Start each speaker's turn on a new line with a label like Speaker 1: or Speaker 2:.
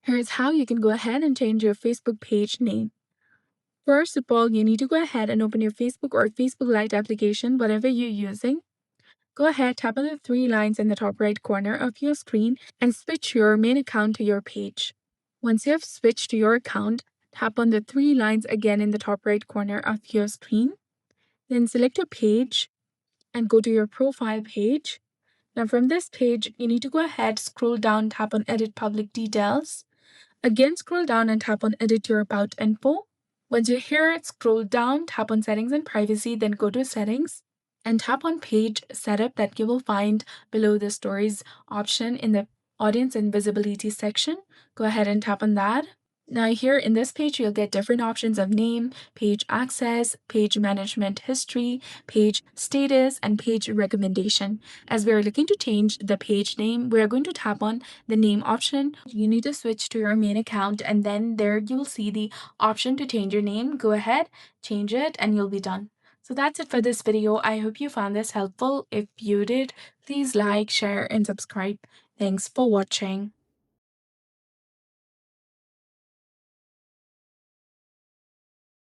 Speaker 1: Here's how you can go ahead and change your Facebook page name. First of all, you need to go ahead and open your Facebook or Facebook Lite application, whatever you're using. Go ahead, tap on the three lines in the top right corner of your screen and switch your main account to your page. Once you have switched to your account, tap on the three lines again in the top right corner of your screen. Then select your page and go to your profile page. Now from this page, you need to go ahead, scroll down, tap on Edit Public Details. Again, scroll down and tap on Edit Your About Info. Once you're here, scroll down, tap on Settings and Privacy, then go to Settings and tap on Page Setup that you will find below the Stories option in the Audience and Visibility section. Go ahead and tap on that. Now here in this page, you'll get different options of name, page access, page management history, page status, and page recommendation. As we are looking to change the page name, we are going to tap on the name option. You need to switch to your main account, and then there you'll see the option to change your name. Go ahead, change it, and you'll be done. So that's it for this video. I hope you found this helpful. If you did, please like, share, and subscribe. Thanks for watching.